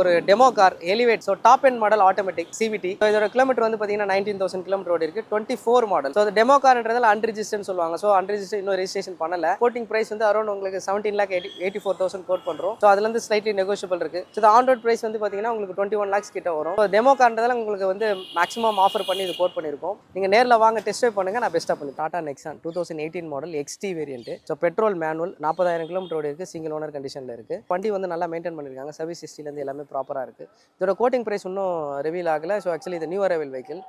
ஒரு demo car elevate. So top end model automatic CVT. So இதோட kilometre வந்து பார்த்தீங்கன்னா 19,000 கிலோமீட்டர் ஓடி இருக்கு. 24 மாடல். ஸோ டெமோ கார்ன்றதால அன்ரிஜிஸ்டர்னு சொல்லுவாங்க. ஸோ அன்ரிஜிஸ்டர் இன்னும் ரெஜிஸ்ட்ரேஷன் பண்ணல. கோட்டிங் பிரைஸ் வந்து அரௌண்ட் உங்களுக்கு 17,84,000 கோட் பண்ணுறோம். ஸோ அதுலேருந்து ஸ்லைட்லி நெகோஷியபிள் இருக்கு. ஸோ ஆன் ரோட் பிரைஸ் வந்து பார்த்தீங்கன்னா உங்களுக்கு 21 lakhs கிட்ட வரும். ஸோ டெமோ கார்ன்றதால உங்களுக்கு வந்து மேக்ஸிமம் ஆஃபர் பண்ணி இது கோட் பண்ணியிருக்கோம். நீங்கள் நேரில் வாங்க டெஸ்ட் ட்ரைவ் பண்ணுங்க. நான் பெஸ்ட்டாக பண்ணி Tata Nexon 2018 model XT variant. So petrol manual 40,000 kilometre ஓடி இருக்கு. சிங்கிள் ஓனர் கண்டிஷனில் இருக்கு. வண்டி வந்து நல்லா மெயின்டைன் பண்ணியிருக்காங்க. சர்வீஸ் ஹிஸ்ட்ரிலேருந்து எல்லாமே ப்ராப்பராக இருக்குது. இதோட கோட்டிங் ப்ரைஸ் இன்னும் ரிவீல் ஆகலை. ஸோ ஆக்சுவலி இது நியூ அரைவல் வெஹிக்கிள்.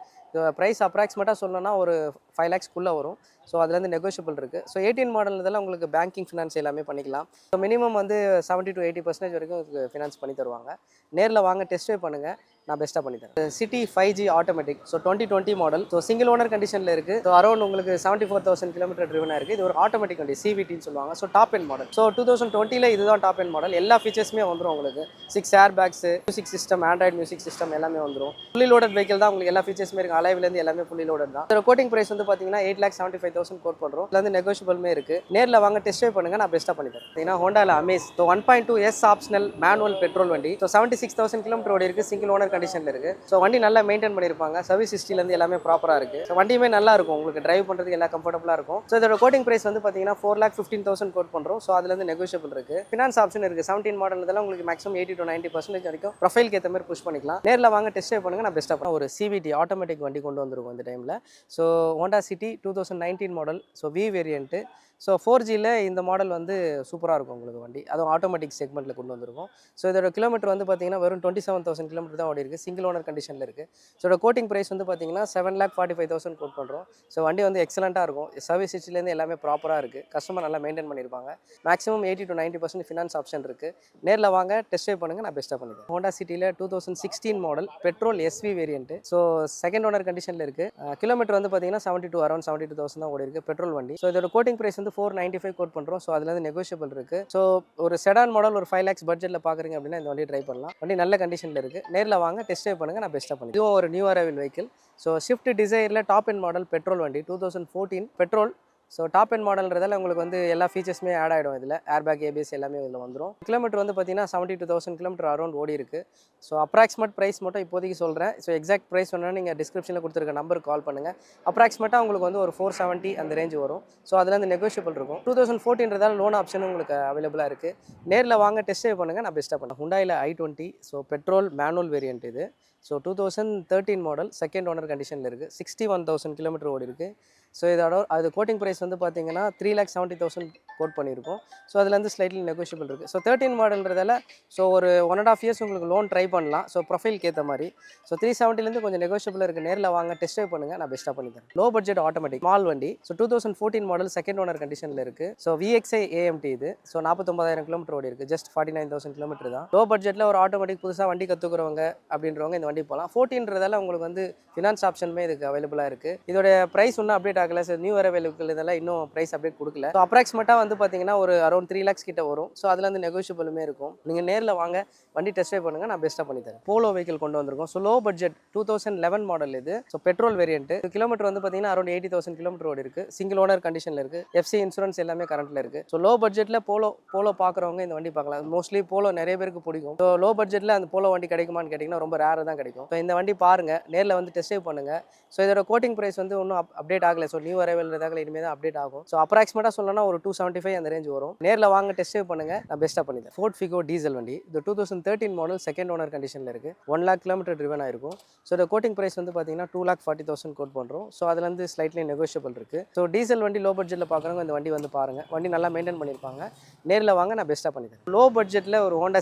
ப்ரைஸ் அப்ராக்சிமேட்டாக சொல்லணும்னா ஒரு 5 lakhsக்குள்ளே வரும். ஸோ அதுலேருந்து நெகோஷியபிள் இருக்குது. ஸோ 18 மாடல் இதெல்லாம் உங்களுக்கு பேங்கிங் ஃபினான்ஸ் எல்லாமே பண்ணிக்கலாம். ஸோ மினிமம் வந்து 70 to 80% வரைக்கும் ஃபினான்ஸ் பண்ணி தருவாங்க. நேரில் வாங்க டெஸ்ட் ட்ரைவ் பண்ணுங்கள். நான் பெஸ்ட்டாக பண்ணி தரேன். City 5G automatic. So 2020 model. So single owner கண்டிஷனில் இருக்குது. ஸோ அரௌண்ட் உங்களுக்கு 74,000 கிலோமீட்டர் ட்ரிவனாக இருக்குது. இது ஒரு ஆட்டோமேட்டிக் வண்டி, சிவிடின்னு சொல்லுவாங்க. So top end model. So 2020 இதுதான் டாப் எண்ட் மாடல். எல்லா ஃபீச்சர்ஸுமே வந்துடும் உங்களுக்கு. 6 air bags, music system, Android music system எல்லாமே வந்துடும். ஃபுல்லி லோடட் வெஹிக்கிள் தான். உங்களுக்கு எல்லா ஃபீச்சர்ஸுமே இருக்குது. அலைவ்லேருந்து எல்லாமே ஃபுல்லி லோடட் தான். இதோட கோட்டிங் பிரைஸ் வந்து பார்த்தீங்கன்னா 8,75,000 கோட் பண்ணுறோம். இதுல வந்து நெகோஷியபிளுமே இருக்குது. நேரில் வாங்க டெஸ்ட் ட்ரைவ் பண்ணுங்கள். நான் பெஸ்ட்டாக பண்ணி தரேன். பார்த்தீங்கன்னா ஹோண்டாவில் Amaze. So 1.2S optional manual petrol வண்டி. ஸோ 76,000 கிலோமீட்டர் ஓடி இருக்குது. சிங்கிள் ஓனர் கண்டிஷனில் இருக்குது. ஸோ வண்டி நல்லா மெயின்டைன் பண்ணியிருப்பாங்க. சர்வீஸ் ஹிஸ்ட்ரிலேருந்து எல்லாமே ப்ராப்பராக இருக்குது. ஸோ வண்டியுமே நல்லா இருக்கும். உங்களுக்கு டிரைவ் பண்ணுறதுக்கு எல்லாம் கம்ஃபர்டபுளாக இருக்கும். ஸோ இதோட கோட்டிங் பிரைஸ் வந்து பார்த்தீங்கன்னா 4,15,000 கோட் பண்ணுறோம். ஸோ அதுலேருந்து நெகோஷியபிள் இருக்குது. ஃபினான்ஸ் ஆப்ஷன் இருக்குது. 17 மாடல் இதெல்லாம் உங்களுக்கு மேக்ஸிமம் 80 to 90% வரைக்கும் ப்ரொஃபைலுக்கு ஏற்ற மாதிரி புஷ் பண்ணிக்கலாம். நேரில் வாங்க டெஸ்ட் ட்ரைவ் பண்ணுங்கள். நான் பெஸ்ட்டாக பண்ண ஒரு சிவிடி ஆட்டோமேட்டிக் வண்டி கொண்டு வந்துருக்கும் இந்த டைமில். So Honda City 2019 model. So V variant. So 4Gயில் இந்த மாடல் வந்து சூப்பராக இருக்கும் உங்களுக்கு வண்டி. அதுவும் ஆட்டோமேட்டிக் செக்மெண்ட்டில் கொண்டு வந்திருக்கும். ஸோ இதோட கிலோமீட்டர் வந்து பார்த்தீங்கன்னா வெறும் 27,000 கிலோமீட்டர் தான் ஓடி இருக்குது. சிங்கிள் ஓனர் கண்டிஷனில் இருக்குது. ஸோ இதோட கோட்டிங் ப்ரைஸ் வந்து பார்த்தீங்கன்னா 7,45,000 கோட் பண்ணுறோம். ஸோ வண்டி வந்து எக்ஸலண்ட்டாக இருக்கும். சர்வீஸ் ஹிஸ்ட்ரிலேருந்து எல்லாமே ப்ராப்பராக இருக்குது. கஸ்டமர் நல்லா மெயின்டைன் பண்ணியிருப்பாங்க. மேக்ஸிமம் 80 to 90% ஃபினான்ஸ் ஆப்ஷன் இருக்குது. நேரில் வாங்க டெஸ்ட் ட்ரைவ் பண்ணுங்கள். நான் பெஸ்ட்டாக பண்ணிடுறேன். ஹோண்டா சிட்டியில் 2016 model petrol SV variant. So second owner கண்டிஷனில் இருக்குது. கிலோமீட்டர் வந்து பார்த்தீங்கன்னா 72 அரௌண்ட் 72,000 தான் ஓடி இருக்குது. பெட்ரோல் வண்டி. ஸோ இதோட கோட்டிங் ப்ரைஸ் வந்து 495 கோட் பண்ணுறோம். ஸோ அதுலேருந்து நெகோஷியபிள் இருக்குது. ஸோ ஒரு செடான் மாடல் ஒரு 5 lakhs பட்ஜெட்டில் பார்க்குறீங்க அப்படின்னா இந்த வண்டி ட்ரை பண்ணலாம். வண்டி நல்ல கண்டிஷனில் இருக்குது. நேரில் வாங்க டெஸ்ட் ட்ரைவ் பண்ணுங்கள். நான் பெஸ்ட்டாக பண்ணி இதுவும் ஒரு new arrival vehicle. So Swift டிசைரில் டாப் எண்ட் மாடல் பெட்ரோல் வண்டி 2014 பெட்ரோல். ஸோ டாப் எண்ட் மாடல்ன்றதால உங்களுக்கு வந்து எல்லா ஃபீச்சர்ஸுமே ஆட் ஆகிடும். இதில் ஏர்பேக் ABS எல்லாமே இதில் வந்துடும். கிலோமீட்டர் வந்து பார்த்தீங்கன்னா 72,000 கிலோமீட்டர் அரௌண்ட் ஓடி இருக்குது. ஸோ அப்ராக்சிமேட் ப்ரைஸ் மட்டும் இப்போதைக்கு சொல்கிறேன். ஸோ எக்ஸாக்ட் ப்ரைஸ் வேணும்னா நீங்கள் டிஸ்கிரிப்ஷனில் கொடுத்துருக்க நம்பருக்கு கால் பண்ணுங்கள். அப்ராக்சிமேட்டாக உங்களுக்கு வந்து ஒரு 470 அந்த ரேஞ்ச் வரும். ஸோ அதுலேருந்து நெகோஷியபிள் இருக்கும். 2014 லோன் ஆப்ஷன் உங்களுக்கு அவைலபிளாக இருக்குது. நேரில் வாங்க டெஸ்ட் ட்ரைவ் பண்ணுங்கள். நான் பெஸ்ட்டாக பண்ணேன். ஹுண்டாயில் i20. So petrol manual variant இது. ஸோ 2013 மாடல் செகண்ட் ஓனர் கண்டிஷனில் இருக்குது. 61,000 கிலோமீட்டர் ஓடி இருக்குது. ஸோ இதோட அது கோட்டிங் ப்ரைஸ் வந்து பார்த்தீங்கன்னா 3,70,000 கோட் பண்ணியிருக்கோம். ஸோ அதுலேருந்து ஸ்லைட்லி நெகோஷியபிள் இருக்குது. ஸோ 13 மாடல்ன்றதால ஸோ ஒரு 1.5 years உங்களுக்கு லோன் ட்ரை பண்ணலாம். ஸோ ப்ரொஃபைலுக்கு ஏற்ற மாதிரி. ஸோ 370 கொஞ்சம் நெகோஷியபிள் இருக்குது. நேரில் வாங்க டெஸ்ட் ட்ரைவ் பண்ணுங்கள். நான் பெஸ்ட்டாக பண்ணி தரேன். லோ பட்ஜெட் ஆட்டோமேட்டிக் ஸ்மால் வண்டி. ஸோ 2014 மாடல் செகண்ட் ஓனர் கண்டிஷனில் இருக்குது. ஸோ VXI AMT இது. ஸோ 49,000 கிலோமீட்டர் ஓடி இருக்குது. ஜஸ்ட் 49,000 கிலோமீட்டர் தான். லோ பட்ஜெட்டில் ஒரு ஆட்டோமேட்டிக் புதுசாக வண்டி கற்றுக்கிறவங்க அப்படின்றவங்க இந்த வண்டி போகலாம். 14ன்றதால உங்களுக்கு வந்து ஃபினான்ஸ் ஆப்ஷனுமே இதுக்கு அவைலபிளாக இருக்குது. இதோட ப்ரைஸ் இன்னும் அப்டேட் ஆகலை. சார் நியூ அரைவலுக்கு இதெல்லாம் இன்னும் ப்ரைஸ் அப்டேட் கொடுக்கல. ஸோ அப்ராக்சிமேட்டாக வந்து பார்த்தீங்கன்னா ஒரு அரௌண்ட் 3 lakhs கிட்ட வரும். ஸோ அதுலேருந்து நெகோஷியபிளுமே இருக்கும். நீங்கள் நேரில் வாங்க வண்டி டெஸ்ட் ட்ரைவ் பண்ணுங்கள். நான் பெஸ்ட்டாக பண்ணி தரேன். போலோ வெஹிக்கிள் கொண்டு வந்திருக்கோம். ஸோ லோ பட்ஜெட் 2011 மாடல் இது. So petrol variant. கிலோமீட்டர் வந்து பார்த்தீங்கன்னா அரௌண்ட் 80,000 கிலோமீட்டர் ஓடி இருக்குது. சிங்கிள் ஓனர் கண்டிஷனில் இருக்குது. FC இன்சூரன்ஸ் எல்லாமே கரண்ட்டில் இருக்குது. ஸோ லோ பட்ஜெட்டில் போலோ பார்க்குறவங்க இந்த வண்டி பார்க்கலாம். மோஸ்ட்லி போலோ நிறைய பேருக்கு பிடிக்கும். ஸோ லோ பட்ஜெட்டில் அந்த போலோ வண்டி கிடைக்குமான்னு கேட்டிங்கன்னா ரொம்ப ரேராக தான் கிடைக்கும். ஸோ இந்த வண்டி பாருங்கள். நேரில் வந்து டெஸ்ட் ட்ரைவ் பண்ணுங்கள். ஸோ இதோட கோட்டிங் ப்ரைஸ் வந்து இன்னும் அப்டேட் ஆகலை. ஸோ நியூ அரைவல்ன்றதாக இனிமேல் தான் அப்டேட் ஆகும். ஸோ அப்ராக்சிமேட்டாக சொல்லணும்னா ஒரு 275 அந்த ரேஞ்ச் வரும். நேரில் வாங்க டெஸ்ட் ட்ரைவ் பண்ணுங்கள். நான் பெஸ்ட்டாக பண்ணி தரேன். ஃபோர்ட் ஃபிகோ டீசல் வண்டி. இது 2013 மாடல் செகண்ட் ஓனர் கண்டிஷனில் இருக்குது. 1 lakh கிலோமீட்டர் ட்ரிவன் ஆயிருக்கும். ஸோ இந்த கோட்டிங் ப்ரைஸ் வந்து பார்த்தீங்கன்னா 2,40,000 கோட் பண்ணுறோம். ஸோ அதுலேருந்து ஸ்லைட்லி நெகோஷியபிள் இருக்குது. ஸோ டீசல் வண்டி லோ பட்ஜெட்டில் பார்க்குறவங்க இந்த வண்டி வந்து பாருங்கள். வண்டி நல்லா மெயின்டைன் பண்ணியிருப்பாங்க. நேரில் வாங்க. நான் பெஸ்ட்டாக பண்ணி தரேன். லோ பட்ஜெட்டில் ஒரு ஹோண்டா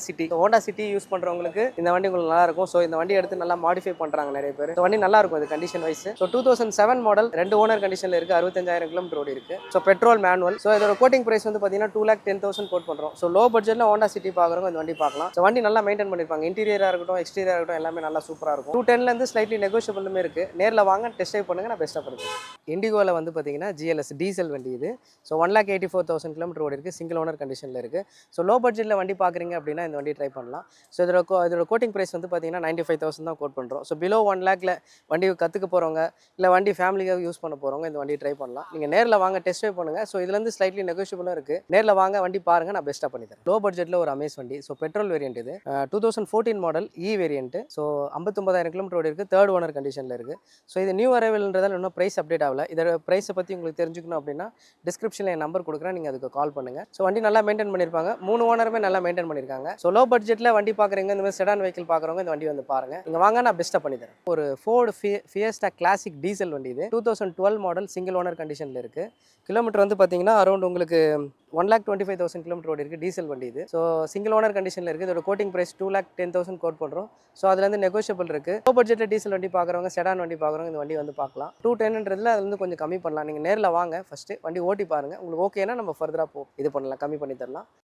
சிட்டி யூஸ் பண்ணுறவங்களுக்கு இந்த வண்டி உங்களுக்கு நல்லா இருக்கும். ஸோ இந்த வண்டி எடுத்து நல்லா மாடிஃபை பண்ணுறாங்க நிறைய பேர். இந்த வண்டி நல்லா இருக்கும் இது condition wise. So 2007 model 2 owner கண்டிஷனில் இருக்குது. 65,000 கிலோமீட்டர் ஓடி இருக்குது. So petrol manual. ஸோ இதோட கோட்டிங் ப்ரைஸ் வந்து பார்த்தீங்கன்னா 2,10,000 கோட் பண்ணுறோம். ஸோ லோ பட்ஜெட்டில் ஹோண்டா சிட்டி பார்க்குறவங்க இந்த வண்டி பார்க்கலாம். ஸோ வண்டி நல்லா மெயின்டைன் பண்ணியிருப்பாங்க. இன்டீரியராக இருக்கட்டும் எக்ஸ்டீரியராக இருக்கட்டும் எல்லாமே நல்லா சூப்பராக இருக்கும். 210லேருந்து ஸ்லைட்லி நெகோஷியபிளுமே இருக்குது. நேரில் வாங்க டெஸ்ட் ட்ரைவ் பண்ணுங்கள். நான் பெஸ்ட்டாக பண்ணுறேன். இண்டிகோவில் வந்து பார்த்தீங்கன்னா GLS டீசல் வண்டி இது. ஸோ 1,84,000 கிலோமீட்டர் ஓடி இருக்குது. சிங்கிள் ஓனர் கண்டிஷனில் இருக்குது. ஸோ லோ பட்ஜெட்டில் வண்டி பார்க்குறீங்க அப்படின்னா இந்த வண்டி ட்ரை பண்ணலாம். ஸோ இதோட கோட்டிங் ப்ரைஸ் வந்து பார்த்தீங்கன்னா 95,000 தான் கோட் பண்ணுறோம். ஸோ பிலோ 1 lakhல வண்டி கற்றுக்க போகிறவங்க இல்லை வண்டி ஃபேமிலிக்காக யூஸ் பண்ண போகிறவங்க இந்த வண்டி ட்ரை பண்ணலாம். நீங்கள் நேரில் வாங்க, டெஸ்ட் ட்ரைவ் பண்ணுங்கள். ஸோ இதுலேருந்து ஸ்லைட்லி நெகோஷியபிளும் இருக்குது. நேரில் வாங்க, வண்டி பாருங்கள், நான் பெஸ்ட்டாக பண்ணி தரேன். லோ பட்ஜெட்டில் ஒரு அமேஸ் வண்டி. ஸோ பெட்ரோல் வேரியன்ட் இது. 2014 மாடல் வேரியன்ட். ஸோ 59,000 கிலோமீட்டர் ஓடி இருக்குது. தேர்ட் ஓனர் கண்டிஷனில் இருக்குது. ஸோ இது நியூ அரைவல்ன்றதால இன்னும் ப்ரைஸ் அப்டேட் ஆகல. இதோட ப்ரைஸை பற்றி உங்களுக்கு தெரிஞ்சுக்கணும் அப்படின்னா டிஸ்கிரிப்ஷனில் என் நம்பர் கொடுக்குறேன், நீங்கள் அதுக்கு கால் பண்ணுங்கள். ஸோ வண்டி நல்லா மெயின்டைன் பண்ணியிருப்பாங்க. 3 ஓனருமே நல்லா மெயின்டைன் பண்ணியிருக்காங்க. ஸோ லோ பட்ஜெட்டில் வண்டி பார்க்குறீங்க, இந்த மாதிரி செடான் வெஹிக்கிள் பார்க்குறவங்க இந்த வண்டி வந்து பாருங்கள். இங்கே வாங்க, நான் பெஸ்ட்டாக பண்ணி தரேன். ஒரு ஃபோர்டு ஃபியஸ்டா கிளாசிக் டீசல் வண்டி இது. 2012 மாடல், சிங்கிள் ஓனர் கண்டிஷனில் இருக்குது. கிலோமீட்டர் வந்து பார்த்தீங்கன்னா அரௌண்ட் உங்களுக்கு 1,25,000 கிலோமீட்டர் ஓடி இருக்குது. டீசல் வண்டி இது. ஸோ சிங்கிள் ஓனர் கண்டிஷனில் இருக்குது. இதோட கோட்டிங் ப்ரைஸ் 2,10,000 கோட் பண்ணுறோம். ஸோ அதுலேருந்து நெகோஷியபிள் இருக்குது. லோ பட்ஜெட்டில் டீசல் வண்டி பார்க்குறவங்க, செடான் வண்டி பார்க்குறவங்க இந்த வண்டி வந்து பார்க்கலாம். 210ன்றதுல அது வந்து கொஞ்சம் கம்மி பண்ணலாம். நீங்கள் நேரில் வாங்க, ஃபஸ்ட்டு வண்டி ஓட்டி பாருங்கள். உங்களுக்கு ஓகேனா நம்ம ஃபர்தராக இது பண்ணலாம், கம்மி பண்ணி தரலாம்.